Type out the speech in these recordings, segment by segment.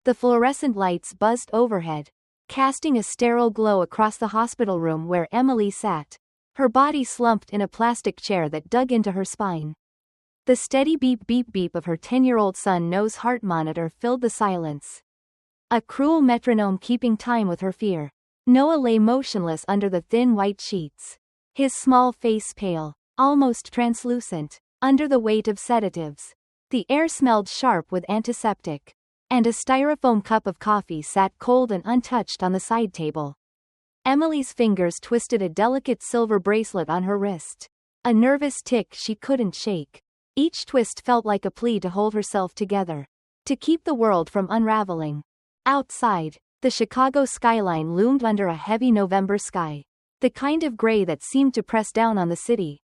The fluorescent lights buzzed overhead, casting a sterile glow across the hospital room where Emily sat, her body slumped in a plastic chair that dug into her spine. The steady beep beep beep of her 10-year-old son's heart monitor filled the silence. A cruel metronome keeping time with her fear. Noah lay motionless under the thin white sheets. His small face pale, almost translucent, under the weight of sedatives. The air smelled sharp with antiseptic. And a styrofoam cup of coffee sat cold and untouched on the side table. Emily's fingers twisted a delicate silver bracelet on her wrist. A nervous tick she couldn't shake. Each twist felt like a plea to hold herself together. To keep the world from unraveling. Outside, the Chicago skyline loomed under a heavy November sky. The kind of gray that seemed to press down on the city.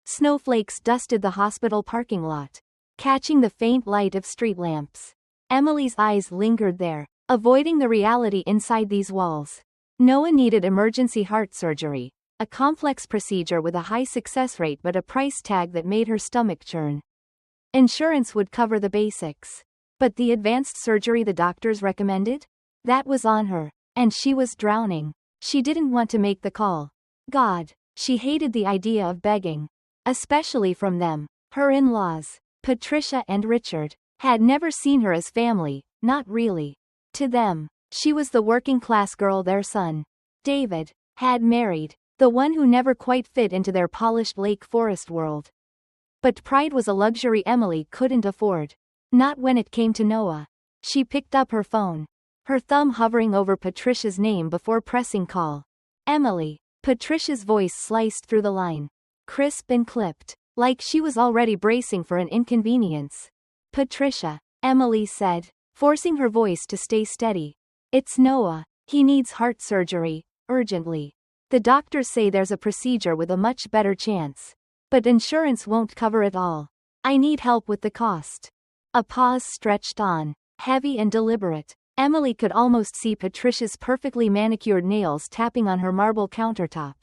Snowflakes dusted the hospital parking lot, catching the faint light of street lamps. Emily's eyes lingered there, avoiding the reality inside these walls. Noah needed emergency heart surgery, a complex procedure with a high success rate but a price tag that made her stomach churn. Insurance would cover the basics. But the advanced surgery the doctors recommended? That was on her, and she was drowning. She didn't want to make the call. God, she hated the idea of begging. Especially from them, her in-laws, Patricia and Richard, had never seen her as family, not really. To them, she was the working-class girl their son, David, had married, the one who never quite fit into their polished Lake Forest world. But pride was a luxury Emily couldn't afford. Not when it came to Noah. She picked up her phone, her thumb hovering over Patricia's name before pressing call. Emily. Patricia's voice sliced through the line. Crisp and clipped, like she was already bracing for an inconvenience. Patricia, Emily said, forcing her voice to stay steady. It's Noah. He needs heart surgery, urgently. The doctors say there's a procedure with a much better chance. But insurance won't cover it all. I need help with the cost. A pause stretched on, heavy and deliberate. Emily could almost see Patricia's perfectly manicured nails tapping on her marble countertop.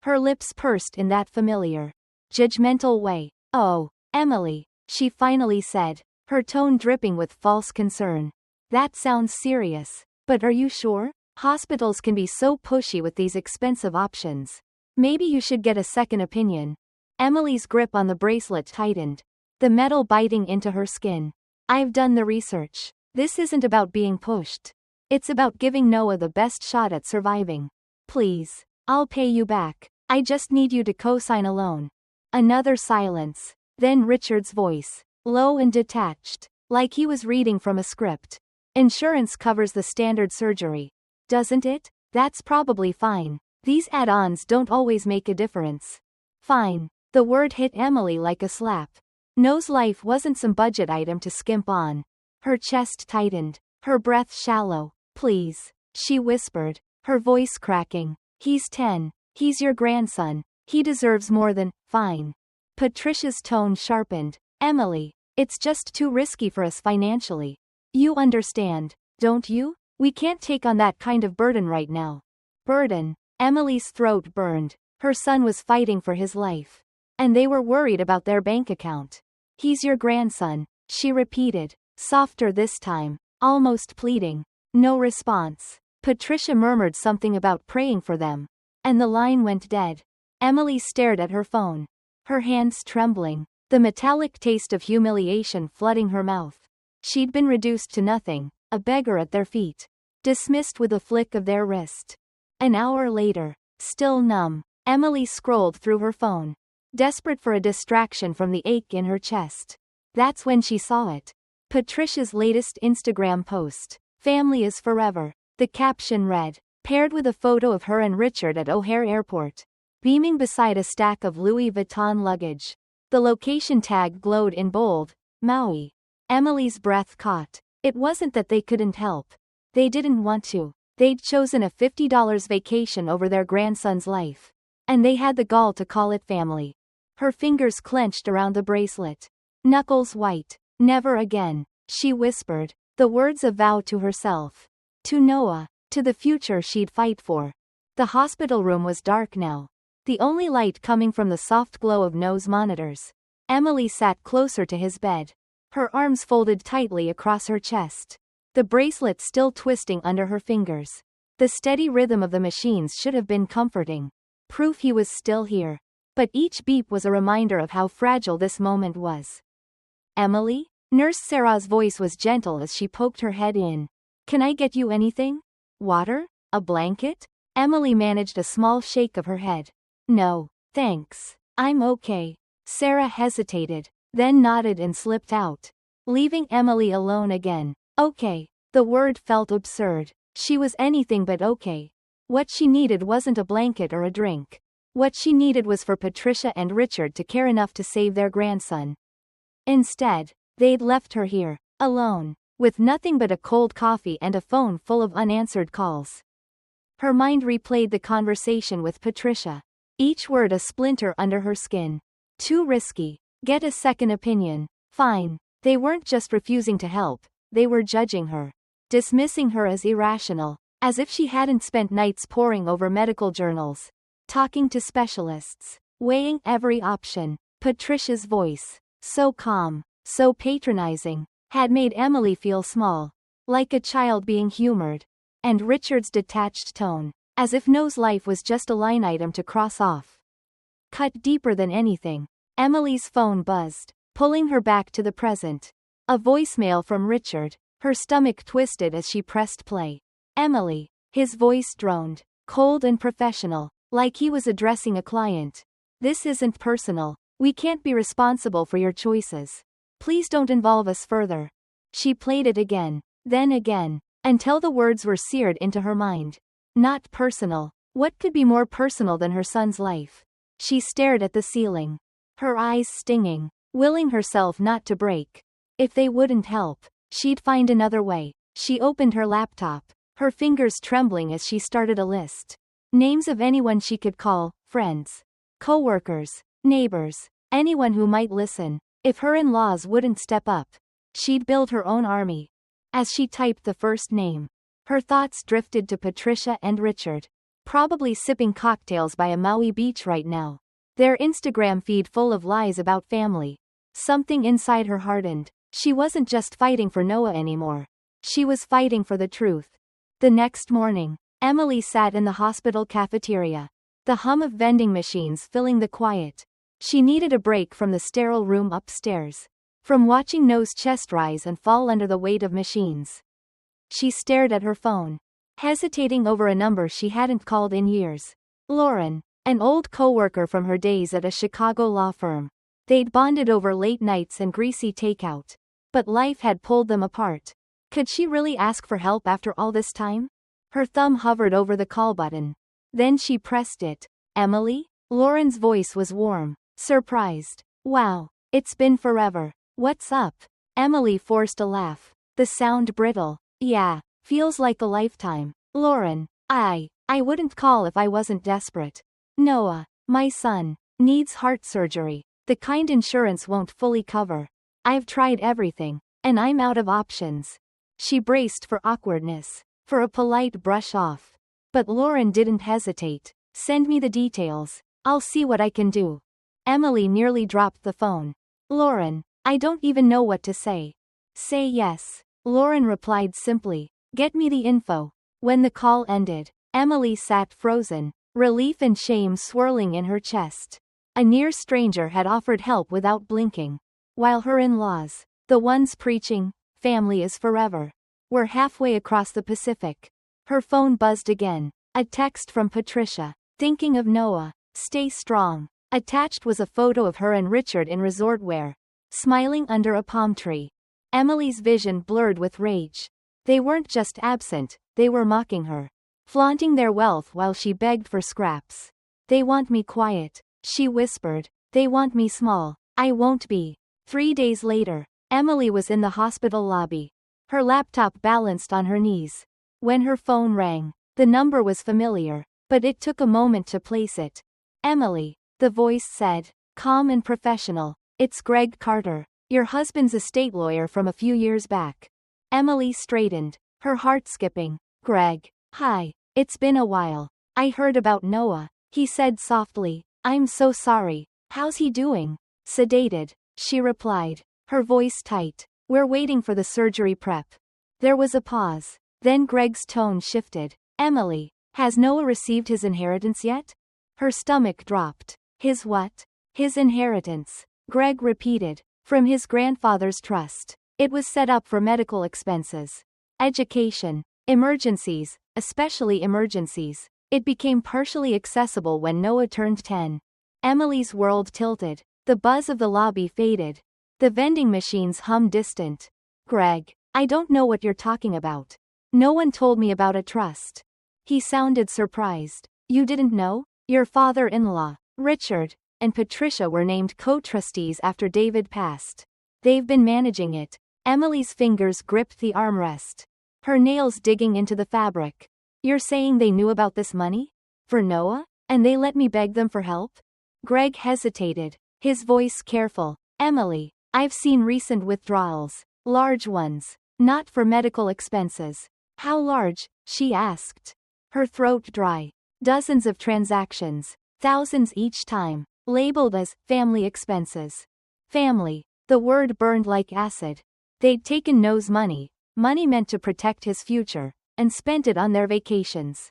Her lips pursed in that familiar, judgmental way. Oh, Emily, she finally said, her tone dripping with false concern. That sounds serious. But are you sure? Hospitals can be so pushy with these expensive options. Maybe you should get a second opinion. Emily's grip on the bracelet tightened, the metal biting into her skin. I've done the research. This isn't about being pushed. It's about giving Noah the best shot at surviving. Please, I'll pay you back. I just need you to co-sign a loan. Another silence. Then Richard's voice, low and detached, like he was reading from a script. Insurance covers the standard surgery. Doesn't it? That's probably fine. These add-ons don't always make a difference. Fine. The word hit Emily like a slap. Noah's life wasn't some budget item to skimp on. Her chest tightened, her breath shallow. Please, she whispered, her voice cracking. He's 10. He's your grandson. He deserves more than, fine. Patricia's tone sharpened. Emily, it's just too risky for us financially. You understand, don't you? We can't take on that kind of burden right now. Burden? Emily's throat burned. Her son was fighting for his life. And they were worried about their bank account. He's your grandson, she repeated, softer this time, almost pleading. No response. Patricia murmured something about praying for them. And the line went dead. Emily stared at her phone, her hands trembling, the metallic taste of humiliation flooding her mouth. She'd been reduced to nothing, a beggar at their feet, dismissed with a flick of their wrist. An hour later, still numb, Emily scrolled through her phone, desperate for a distraction from the ache in her chest. That's when she saw it. Patricia's latest Instagram post. Family is forever. The caption read, paired with a photo of her and Richard at O'Hare Airport, beaming beside a stack of Louis Vuitton luggage. The location tag glowed in bold, Maui. Emily's breath caught. It wasn't that they couldn't help. They didn't want to. They'd chosen a $50 vacation over their grandson's life. And they had the gall to call it family. Her fingers clenched around the bracelet. Knuckles white. Never again, she whispered, the words a vow to herself. To Noah, to the future she'd fight for. The hospital room was dark now. The only light coming from the soft glow of Noah's monitors. Emily sat closer to his bed, her arms folded tightly across her chest. the bracelet still twisting under her fingers. The steady rhythm of the machines should have been comforting. Proof he was still here. But each beep was a reminder of how fragile this moment was. Emily? Nurse Sarah's voice was gentle as she poked her head in. Can I get you anything? Water? A blanket? Emily managed a small shake of her head. No, thanks. I'm okay. Sarah hesitated, then nodded and slipped out, leaving Emily alone again. Okay. The word felt absurd. She was anything but okay. What she needed wasn't a blanket or a drink. What she needed was for Patricia and Richard to care enough to save their grandson. Instead, they'd left her here, alone, with nothing but a cold coffee and a phone full of unanswered calls. Her mind replayed the conversation with Patricia, each word a splinter under her skin. Too risky. Get a second opinion. Fine. They weren't just refusing to help, they were judging her, dismissing her as irrational, as if she hadn't spent nights poring over medical journals, talking to specialists, weighing every option. Patricia's voice, so calm, so patronizing, had made Emily feel small, like a child being humored. And Richard's detached tone, as if No's life was just a line item to cross off, cut deeper than anything. Emily's phone buzzed, pulling her back to the present. A voicemail from Richard. Her stomach twisted as she pressed play. Emily. His voice droned, cold and professional, like he was addressing a client. This isn't personal. We can't be responsible for your choices. Please don't involve us further. She played it again, then again, until the words were seared into her mind. Not personal. What could be more personal than her son's life? She stared at the ceiling, her eyes stinging, willing herself not to break. If they wouldn't help, she'd find another way. She opened her laptop, her fingers trembling as she started a list. Names of anyone she could call, friends, co-workers, neighbors, anyone who might listen. If her in-laws wouldn't step up, she'd build her own army. As she typed the first name, her thoughts drifted to Patricia and Richard, probably sipping cocktails by a Maui beach right now. Their Instagram feed full of lies about family. Something inside her hardened. She wasn't just fighting for Noah anymore. She was fighting for the truth. The next morning, Emily sat in the hospital cafeteria, the hum of vending machines filling the quiet. She needed a break from the sterile room upstairs, from watching Noah's chest rise and fall under the weight of machines. She stared at her phone, hesitating over a number she hadn't called in years. Lauren, an old co-worker from her days at a Chicago law firm. They'd bonded over late nights and greasy takeout. But life had pulled them apart. Could she really ask for help after all this time? Her thumb hovered over the call button. Then she pressed it. Emily? Lauren's voice was warm, surprised. Wow, it's been forever. What's up? Emily forced a laugh, the sound brittle. Yeah, feels like a lifetime. Lauren, I wouldn't call if I wasn't desperate. Noah, my son, needs heart surgery, the kind insurance won't fully cover. I've tried everything, and I'm out of options. She braced for awkwardness, for a polite brush off. But Lauren didn't hesitate. Send me the details. I'll see what I can do. Emily nearly dropped the phone. Lauren, I don't even know what to say. Say yes. Lauren replied simply. Get me the info. When the call ended, Emily sat frozen, relief and shame swirling in her chest. A near stranger had offered help without blinking, while her in-laws, the ones preaching, family is forever, were halfway across the Pacific. Her phone buzzed again. A text from Patricia. Thinking of Noah. Stay strong. Attached was a photo of her and Richard in resort wear, smiling under a palm tree. Emily's vision blurred with rage. They weren't just absent, they were mocking her, flaunting their wealth while she begged for scraps. They want me quiet, she whispered. They want me small. I won't be. 3 days later, Emily was in the hospital lobby, her laptop balanced on her knees. When her phone rang, the number was familiar, but it took a moment to place it. Emily, the voice said, calm and professional. It's Greg Carter, your husband's estate lawyer from a few years back. Emily straightened, her heart skipping. Greg. Hi. It's been a while. I heard about Noah, he said softly. I'm so sorry. How's he doing? Sedated, she replied, her voice tight. We're waiting for the surgery prep. There was a pause. Then Greg's tone shifted. Emily, has Noah received his inheritance yet? Her stomach dropped. His what? His inheritance. Greg repeated. From his grandfather's trust. It was set up for medical expenses. Education. Emergencies, especially emergencies. It became partially accessible when Noah turned 10. Emily's world tilted. The buzz of the lobby faded. The vending machines hummed distant. Greg, I don't know what you're talking about. No one told me about a trust. He sounded surprised. You didn't know? Your father-in-law, Richard, and Patricia were named co-trustees after David passed. They've been managing it. Emily's fingers gripped the armrest. Her nails digging into the fabric. You're saying they knew about this money? For Noah? And they let me beg them for help? Greg hesitated, his voice careful. Emily, I've seen recent withdrawals. Large ones. Not for medical expenses. How large? She asked. Her throat dry. Dozens of transactions. Thousands each time. Labeled as family expenses. Family. The word burned like acid. They'd taken Noah's money meant to protect his future, and spent it on their vacations.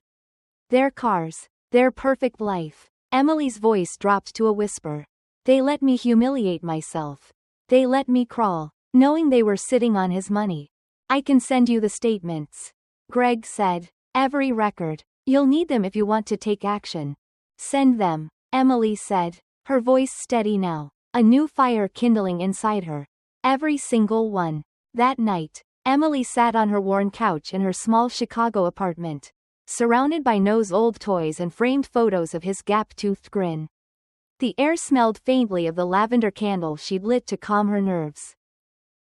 Their cars. Their perfect life. Emily's voice dropped to a whisper. They let me humiliate myself. They let me crawl, knowing they were sitting on his money. I can send you the statements. Greg said. Every record. You'll need them if you want to take action. Send them, Emily said, her voice steady now, a new fire kindling inside her. Every single one. That night, Emily sat on her worn couch in her small Chicago apartment, surrounded by Noah's old toys and framed photos of his gap-toothed grin. The air smelled faintly of the lavender candle she'd lit to calm her nerves.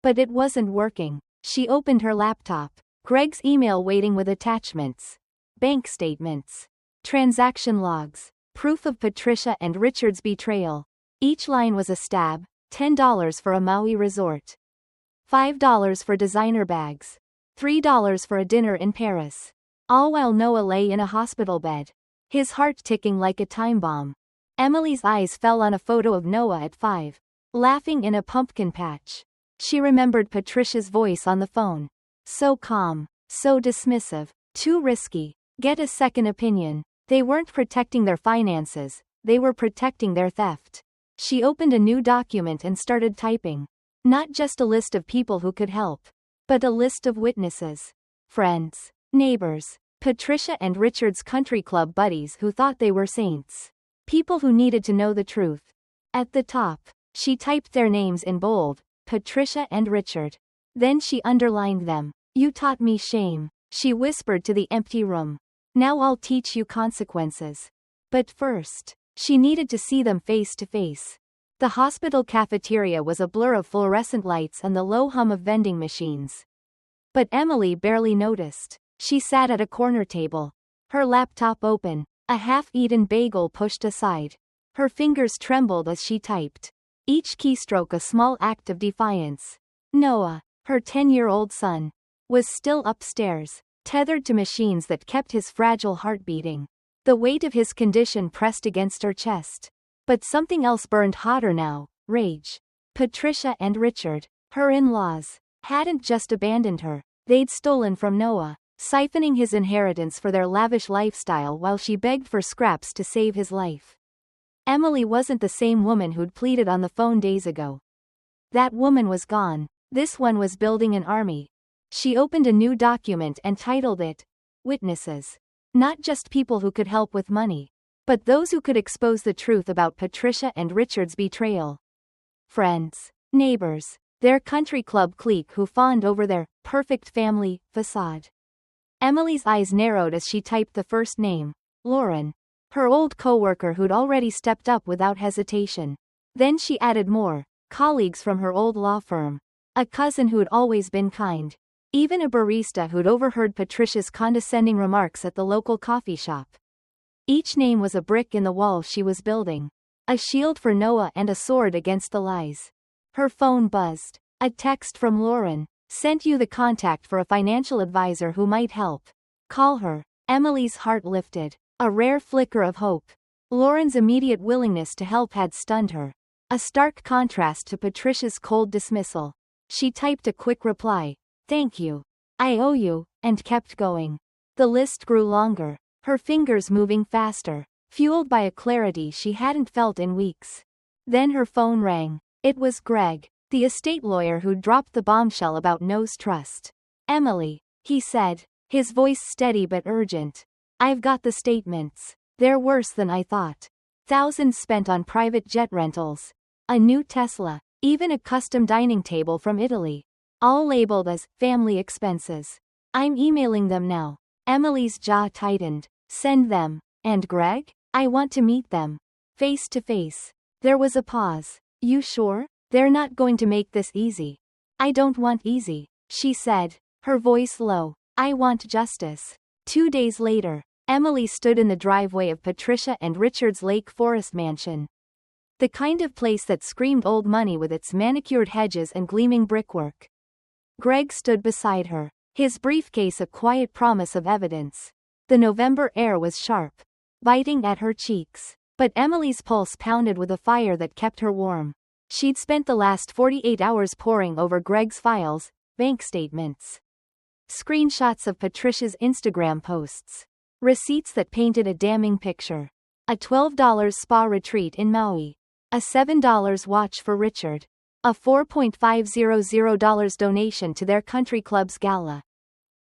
But it wasn't working. She opened her laptop. Greg's email waiting with attachments. Bank statements. Transaction logs. Proof of Patricia and Richard's betrayal. Each line was a stab. $10 for a Maui resort. $5 for designer bags. $3 for a dinner in Paris. All while Noah lay in a hospital bed. His heart ticking like a time bomb. Emily's eyes fell on a photo of Noah at 5. Laughing in a pumpkin patch. She remembered Patricia's voice on the phone. So calm. So dismissive. Too risky. Get a second opinion. They weren't protecting their finances. They were protecting their theft. She opened a new document and started typing. Not just a list of people who could help, but a list of witnesses. Friends. Neighbors. Patricia and Richard's country club buddies who thought they were saints. People who needed to know the truth. At the top, she typed their names in bold, Patricia and Richard. Then she underlined them. You taught me shame, she whispered to the empty room. Now I'll teach you consequences. But first, she needed to see them face to face. The hospital cafeteria was a blur of fluorescent lights and the low hum of vending machines. But Emily barely noticed. She sat at a corner table. Her laptop open, a half-eaten bagel pushed aside. Her fingers trembled as she typed. Each keystroke a small act of defiance. Noah, her 10-year-old son, was still upstairs, tethered to machines that kept his fragile heart beating. The weight of his condition pressed against her chest. But something else burned hotter now, rage. Patricia and Richard, her in-laws, hadn't just abandoned her. They'd stolen from Noah, siphoning his inheritance for their lavish lifestyle while she begged for scraps to save his life. Emily wasn't the same woman who'd pleaded on the phone days ago. That woman was gone. This one was building an army. She opened a new document and titled it, Witnesses. Not just people who could help with money, but those who could expose the truth about Patricia and Richard's betrayal. Friends. Neighbors. Their country club clique who fawned over their perfect family facade. Emily's eyes narrowed as she typed the first name, Lauren. Her old co-worker who'd already stepped up without hesitation. Then she added more, colleagues from her old law firm. A cousin who'd always been kind. Even a barista who'd overheard Patricia's condescending remarks at the local coffee shop. Each name was a brick in the wall she was building. A shield for Noah and a sword against the lies. Her phone buzzed. A text from Lauren. Sent you the contact for a financial advisor who might help. Call her. Emily's heart lifted. A rare flicker of hope. Lauren's immediate willingness to help had stunned her. A stark contrast to Patricia's cold dismissal. She typed a quick reply. Thank you. I owe you, and kept going. The list grew longer, her fingers moving faster, fueled by a clarity she hadn't felt in weeks. Then her phone rang. It was Greg, the estate lawyer who dropped the bombshell about No's trust. Emily, he said, his voice steady but urgent. I've got the statements. They're worse than I thought. Thousands spent on private jet rentals. A new Tesla, even a custom dining table from Italy. All labeled as family expenses. I'm emailing them now. Emily's jaw tightened. Send them. And Greg? I want to meet them. Face to face. There was a pause. You sure? They're not going to make this easy. I don't want easy, she said, her voice low. I want justice. 2 days later, Emily stood in the driveway of Patricia and Richard's Lake Forest mansion. The kind of place that screamed old money with its manicured hedges and gleaming brickwork. Greg stood beside her, his briefcase a quiet promise of evidence. The November air was sharp, biting at her cheeks, but Emily's pulse pounded with a fire that kept her warm. She'd spent the last 48 hours poring over Greg's files, bank statements, screenshots of Patricia's Instagram posts, receipts that painted a damning picture. A $12 spa retreat in Maui. A $7 watch for Richard. A $4.500 donation to their country club's gala.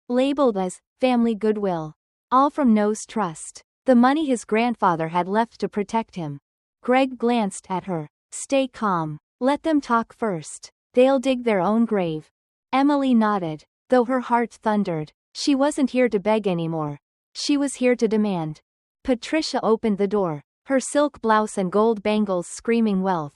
Labeled as family goodwill. All from No's trust. The money his grandfather had left to protect him. Greg glanced at her. Stay calm. Let them talk first. They'll dig their own grave. Emily nodded, though her heart thundered. She wasn't here to beg anymore. She was here to demand. Patricia opened the door, her silk blouse and gold bangles screaming wealth.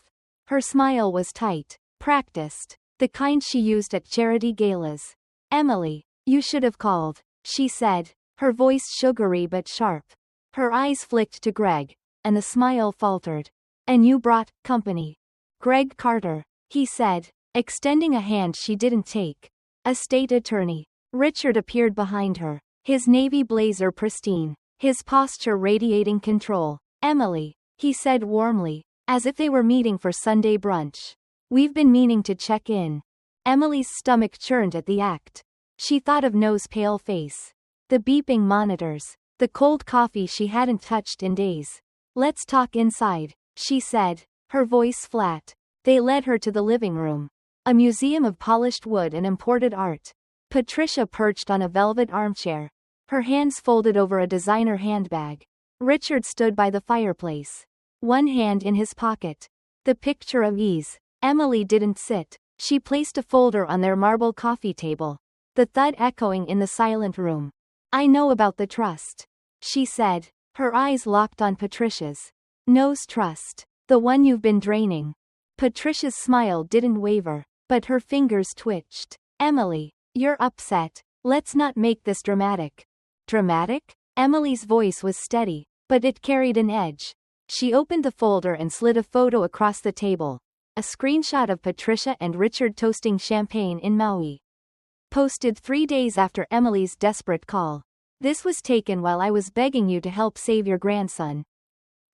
Her smile was tight, practiced, the kind she used at charity galas. Emily, you should have called, she said, her voice sugary but sharp. Her eyes flicked to Greg, and the smile faltered. And you brought company. Greg Carter, he said, extending a hand she didn't take. A state attorney. Richard appeared behind her, his navy blazer pristine, his posture radiating control. Emily, he said warmly, as if they were meeting for Sunday brunch. We've been meaning to check in. Emily's stomach churned at the act. She thought of No's pale face. The beeping monitors. The cold coffee she hadn't touched in days. Let's talk inside, she said, her voice flat. They led her to the living room. A museum of polished wood and imported art. Patricia perched on a velvet armchair, her hands folded over a designer handbag. Richard stood by the fireplace, one hand in his pocket. The picture of ease. Emily didn't sit. She placed a folder on their marble coffee table, the thud echoing in the silent room. I know about the trust, she said, her eyes locked on Patricia's. No's trust. The one you've been draining. Patricia's smile didn't waver, but her fingers twitched. Emily, you're upset. Let's not make this dramatic. Dramatic? Emily's voice was steady, but it carried an edge. She opened the folder and slid a photo across the table. A screenshot of Patricia and Richard toasting champagne in Maui. Posted 3 days after Emily's desperate call. This was taken while I was begging you to help save your grandson.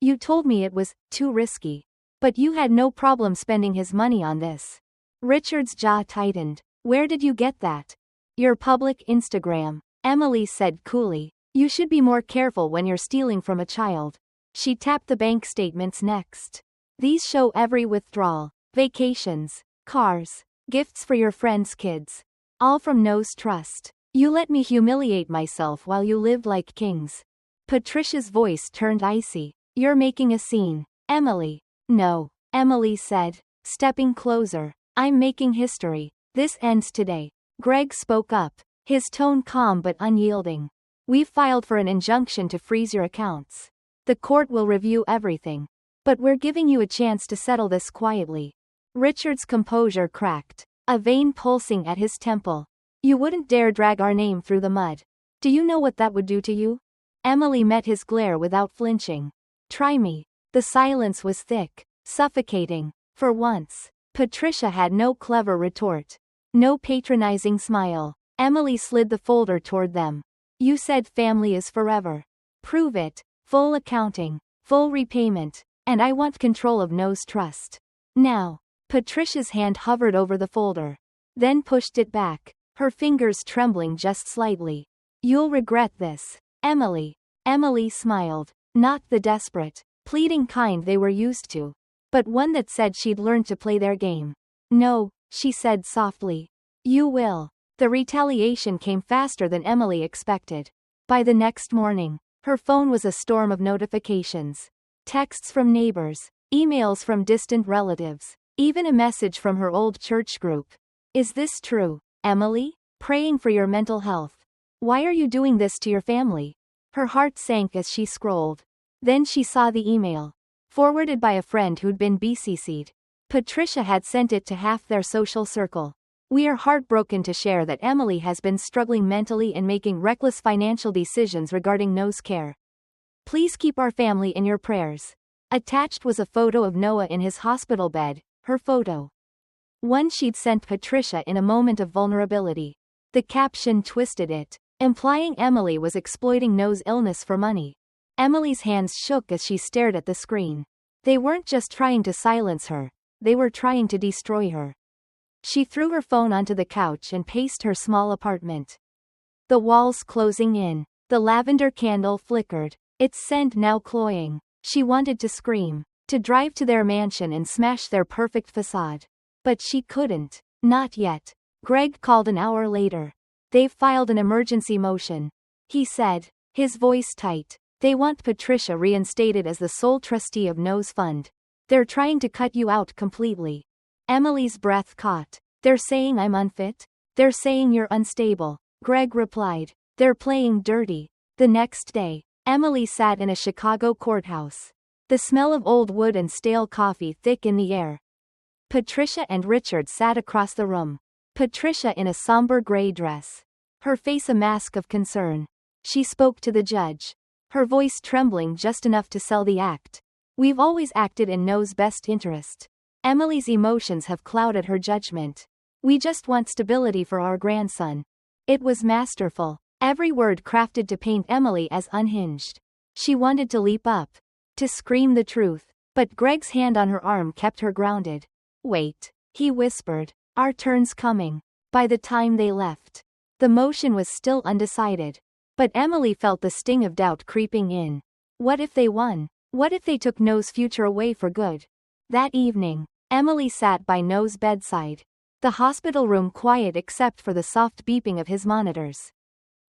You told me it was too risky. But you had no problem spending his money on this. Richard's jaw tightened. Where did you get that? Your public Instagram, Emily said coolly. You should be more careful when you're stealing from a child. She tapped the bank statements next. These show every withdrawal. Vacations, cars, gifts for your friends' kids. All from No's trust. You let me humiliate myself while you lived like kings. Patricia's voice turned icy. You're making a scene. Emily. No, Emily said, stepping closer. I'm making history. This ends today. Greg spoke up, his tone calm but unyielding. We've filed for an injunction to freeze your accounts. The court will review everything. But we're giving you a chance to settle this quietly. Richard's composure cracked, a vein pulsing at his temple. You wouldn't dare drag our name through the mud. Do you know what that would do to you? Emily met his glare without flinching. Try me. The silence was thick, suffocating. For once, Patricia had no clever retort. No patronizing smile. Emily slid the folder toward them. You said family is forever. Prove it. Full accounting. Full repayment. And I want control of No's trust. Now. Patricia's hand hovered over the folder. Then pushed it back. her fingers trembling just slightly. "You'll regret this, Emily." Emily smiled. Not the desperate, pleading kind they were used to, but one that said she'd learned to play their game. "No," she said softly. "You will." The retaliation came faster than Emily expected. By the next morning, her phone was a storm of notifications. Texts from neighbors, emails from distant relatives, even a message from her old church group. "Is this true, Emily? Praying for your mental health. Why are you doing this to your family?" Her heart sank as she scrolled. Then she saw the email, forwarded by a friend who'd been BCC'd. Patricia had sent it to half their social circle. "We are heartbroken to share that Emily has been struggling mentally and making reckless financial decisions regarding nose care. Please keep our family in your prayers." Attached was a photo of Noah in his hospital bed, her photo. One she'd sent Patricia in a moment of vulnerability. The caption twisted it, implying Emily was exploiting Noah's illness for money. Emily's hands shook as she stared at the screen. They weren't just trying to silence her, they were trying to destroy her. She threw her phone onto the couch and paced her small apartment. The walls closing in, the lavender candle flickered, its scent now cloying. She wanted to scream, to drive to their mansion and smash their perfect facade. But she couldn't. Not yet. Greg called an hour later. "They've filed an emergency motion," he said, his voice tight. "They want Patricia reinstated as the sole trustee of Noah's fund. They're trying to cut you out completely." Emily's breath caught. "They're saying I'm unfit? They're saying you're unstable," Greg replied. "They're playing dirty." The next day, Emily sat in a Chicago courthouse. The smell of old wood and stale coffee thick in the air. Patricia and Richard sat across the room. Patricia in a somber gray dress, her face a mask of concern. She spoke to the judge, her voice trembling just enough to sell the act. "We've always acted in Noah's best interest. Emily's emotions have clouded her judgment. We just want stability for our grandson." It was masterful, every word crafted to paint Emily as unhinged. She wanted to leap up, to scream the truth, but Greg's hand on her arm kept her grounded. "Wait," he whispered. "Our turn's coming." By the time they left, the motion was still undecided. But Emily felt the sting of doubt creeping in. What if they won? What if they took Noah's future away for good? That evening, Emily sat by Noah's bedside. The hospital room quiet except for the soft beeping of his monitors.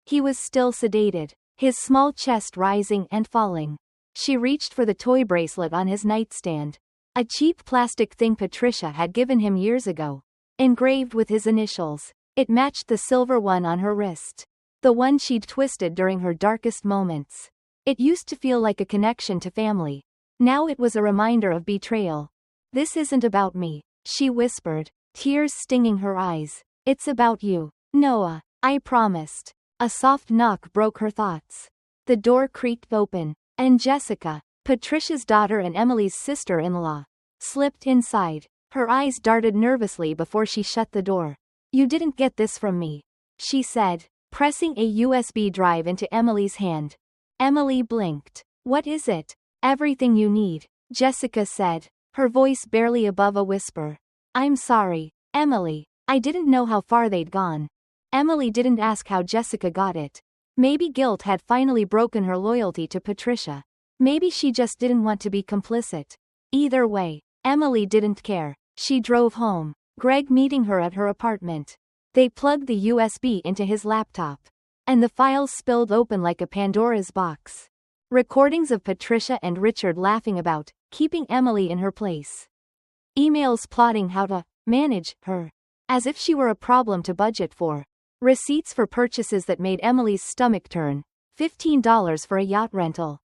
He was still sedated, his small chest rising and falling. She reached for the toy bracelet on his nightstand. A cheap plastic thing Patricia had given him years ago. Engraved with his initials, it matched the silver one on her wrist. The one she'd twisted during her darkest moments. It used to feel like a connection to family. Now it was a reminder of betrayal. "This isn't about me," she whispered, tears stinging her eyes. "It's about you, Noah. I promised." A soft knock broke her thoughts. The door creaked open, and Jessica, Patricia's daughter and Emily's sister-in-law, slipped inside. Her eyes darted nervously before she shut the door. "You didn't get this from me," she said, pressing a USB drive into Emily's hand. Emily blinked. "What is it?" "Everything you need," Jessica said, her voice barely above a whisper. "I'm sorry, Emily. I didn't know how far they'd gone." Emily didn't ask how Jessica got it. Maybe guilt had finally broken her loyalty to Patricia. Maybe she just didn't want to be complicit. Either way, Emily didn't care. She drove home, Greg meeting her at her apartment. They plugged the USB into his laptop, and the files spilled open like a Pandora's box. Recordings of Patricia and Richard laughing about keeping Emily in her place. Emails plotting how to manage her, as if she were a problem to budget for. Receipts for purchases that made Emily's stomach turn. $15 for a yacht rental.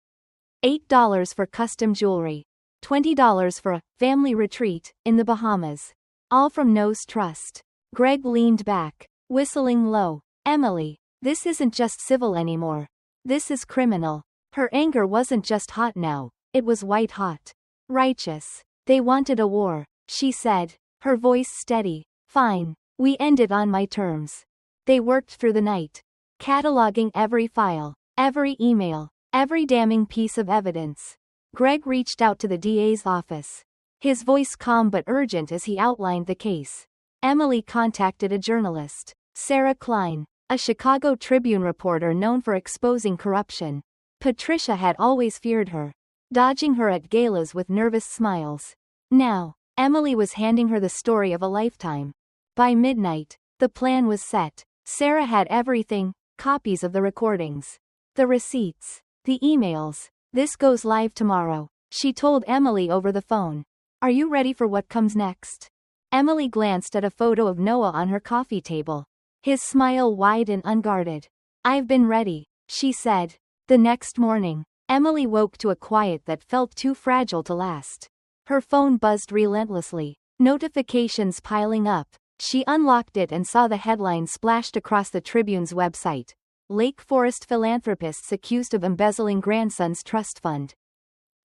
$8 for custom jewelry. $20 for a family retreat in the Bahamas. All from Noah's trust. Greg leaned back, whistling low. "Emily, this isn't just civil anymore. This is criminal." Her anger wasn't just hot now, it was white hot. Righteous. "They wanted a war," she said, her voice steady. "Fine. We end it on my terms." They worked through the night, cataloging every file, every email, every damning piece of evidence. Greg reached out to the DA's office, his voice calm but urgent as he outlined the case. Emily contacted a journalist. Sarah Klein, a Chicago Tribune reporter known for exposing corruption. Patricia had always feared her, dodging her at galas with nervous smiles. Now, Emily was handing her the story of a lifetime. By midnight, the plan was set. Sarah had everything: copies of the recordings, the receipts, the emails. "This goes live tomorrow," she told Emily over the phone. "Are you ready for what comes next?" Emily glanced at a photo of Noah on her coffee table, his smile wide and unguarded. "I've been ready," she said. The next morning, Emily woke to a quiet that felt too fragile to last. Her phone buzzed relentlessly, notifications piling up. She unlocked it and saw the headline splashed across the Tribune's website: Lake Forest philanthropists accused of embezzling grandson's trust fund.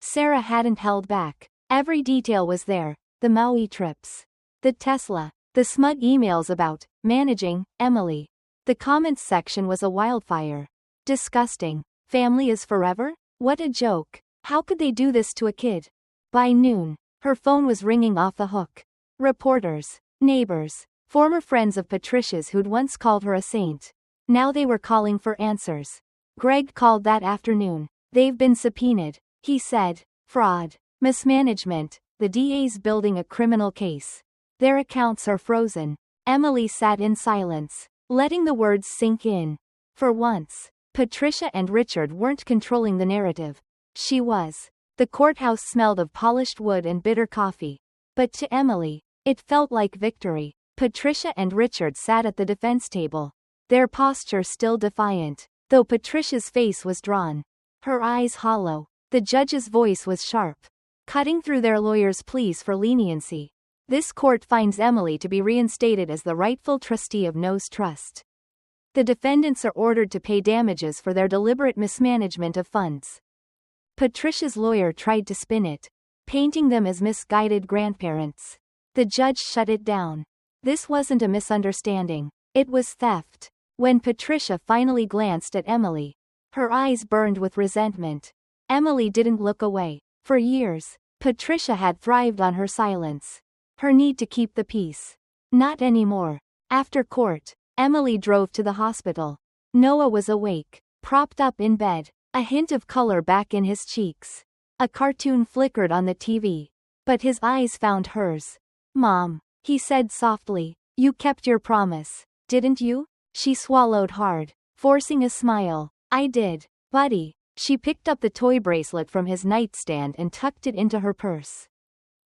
Sarah hadn't held back. Every detail was there: the Maui trips, the Tesla, the smug emails about managing Emily. The comments section was a wildfire. "Disgusting. Family is forever? What a joke. How could they do this to a kid?" By noon, her phone was ringing off the hook. Reporters, neighbors, former friends of Patricia's who'd once called her a saint. Now they were calling for answers. Greg called that afternoon. "They've been subpoenaed," he said. "Fraud. Mismanagement. The DA's building a criminal case. Their accounts are frozen." Emily sat in silence, letting the words sink in. For once, Patricia and Richard weren't controlling the narrative. She was. The courthouse smelled of polished wood and bitter coffee. But to Emily, it felt like victory. Patricia and Richard sat at the defense table, their posture still defiant, though Patricia's face was drawn, her eyes hollow. The judge's voice was sharp, cutting through their lawyers' pleas for leniency. "This court finds Emily to be reinstated as the rightful trustee of Noah's trust. The defendants are ordered to pay damages for their deliberate mismanagement of funds." Patricia's lawyer tried to spin it, painting them as misguided grandparents. The judge shut it down. This wasn't a misunderstanding. It was theft. When Patricia finally glanced at Emily, her eyes burned with resentment. Emily didn't look away. For years, Patricia had thrived on her silence, her need to keep the peace. Not anymore. After court, Emily drove to the hospital. Noah was awake, propped up in bed, a hint of color back in his cheeks. A cartoon flickered on the TV, but his eyes found hers. "Mom," he said softly, "you kept your promise, didn't you?" She swallowed hard, forcing a smile. "I did, buddy." She picked up the toy bracelet from his nightstand and tucked it into her purse.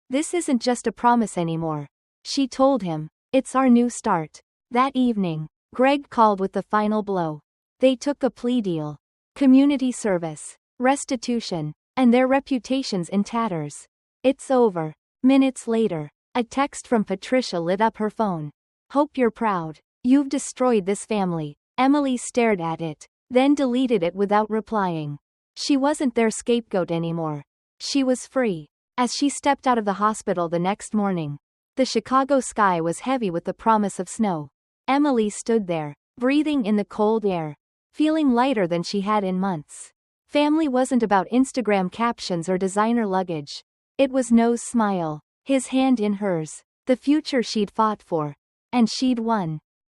"This isn't just a promise anymore," she told him. "It's our new start." That evening, Greg called with the final blow. They took a plea deal: community service, restitution, and their reputations in tatters. "It's over." Minutes later, a text from Patricia lit up her phone. "Hope you're proud. You've destroyed this family." Emily stared at it, then deleted it without replying. She wasn't their scapegoat anymore. She was free. As she stepped out of the hospital the next morning, the Chicago sky was heavy with the promise of snow. Emily stood there, breathing in the cold air, feeling lighter than she had in months. Family wasn't about Instagram captions or designer luggage. It was Noah's smile, his hand in hers, the future she'd fought for. And she'd won.